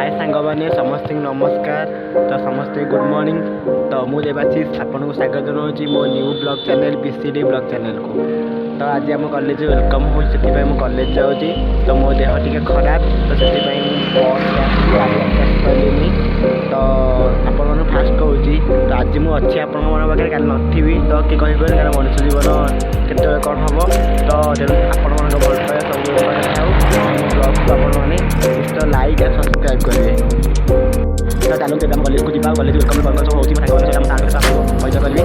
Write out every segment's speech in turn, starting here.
हाय सांग मैंने समस्त नमस्कार तो समस्त गुड मॉर्निंग तो मुझे देवाशीष आपको स्वागत जनाऊँ मो new blog channel BCD blog channel को। तो आज आम कॉलेज वेलकम हो कॉलेज जाऊँगी तो मो देह टी खराब तो से पारे तो आपण फास्ट कहूँ तो आज मुझे आपे कल नी तो किए कह क्या मनुष्य जीवन केत कौन हम तो आपण भल पाए सब ब्लॉग को आपण लाइक एंड सब्सक्राइब करेंगे। तो चलो जब कॉलेज को जा कॉलेज वेलकम कौन सब होती पैसा करी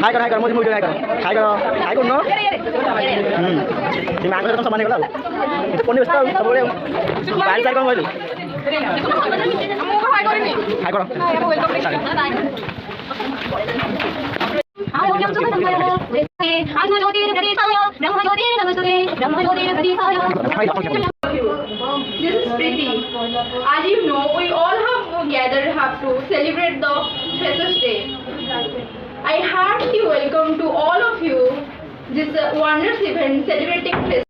हाय कर मुझे मुझे हाय कर नो ती मांग तो सामान गला तो कोनी बस्ता सब बोले बाहर साइड कौन बोलू हमको हाय करिनी हाय करो This is Preeti. As you know, we all have to celebrate the Freshers Day. I heartily welcome to all of you this wondrous event celebrating Freshers.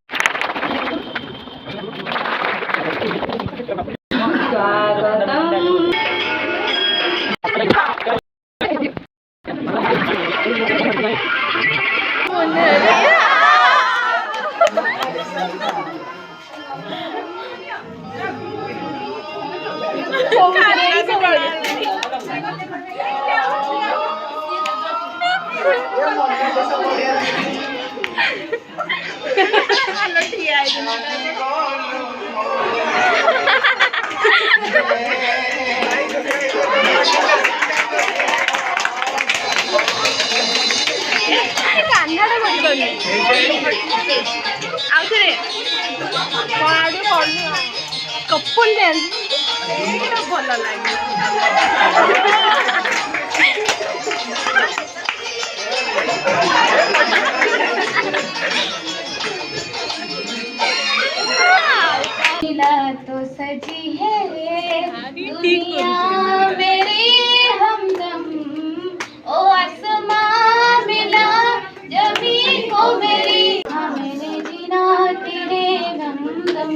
Couple dance भल लगे तो सजी है दुनिया मेरी हमदम ओ आसमां मिला जमीन को मेरी मैंने जीना तेरे हमदम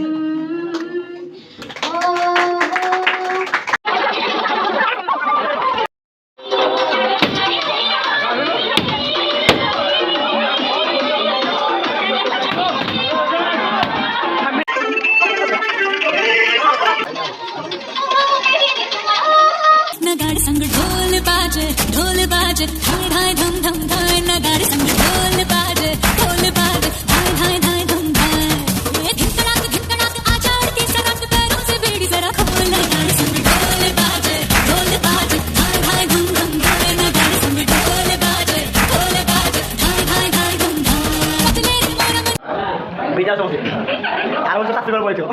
ढोल बाजे धाय धाय धम धम धाय नगाड़े संग ढोल बाजे धाय धाय धाय धम धाय ये धिनकड़ाक आचार की सरक पैरों से बेड़ी जरा खोल नगाड़े संग ढोल बाजे धाय धाय धम धम धाय नगाड़े संग ढोल बाजे धाय धाय धाय धम धाय पतले मोर बीजा सोचे आरो से सासुर बोलतो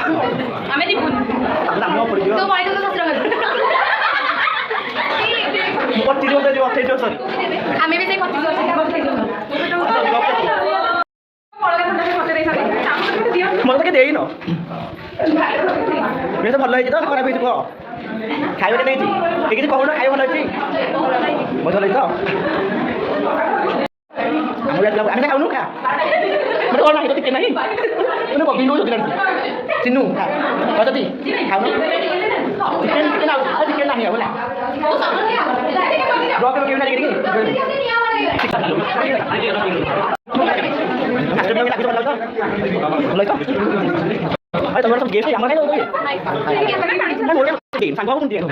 हमें नहीं बोल ना मो पड़ गयो तो भाई तो ससुर पट्टी जो दे 28 वर्ष हमें भी से 25 वर्ष मत के देई न मैं तो भल है तो खराब होई तो खाइबे नहीं छी ठीक कहू ना खाइ भल अछि मजा लई तो हम खाउनु खा मत कोन नाही तो के नहीं तने बबी नो जति चिन्नु खा कतति खाउनु चिकन चिकन नहीं होला ड्रॉप में क्यों नहीं ତମର ସବୁ ଗେଷ୍ଟ ଆମର ଖାଇଦେବ Hi. ସାଙ୍ଗ ହବ କେମିତି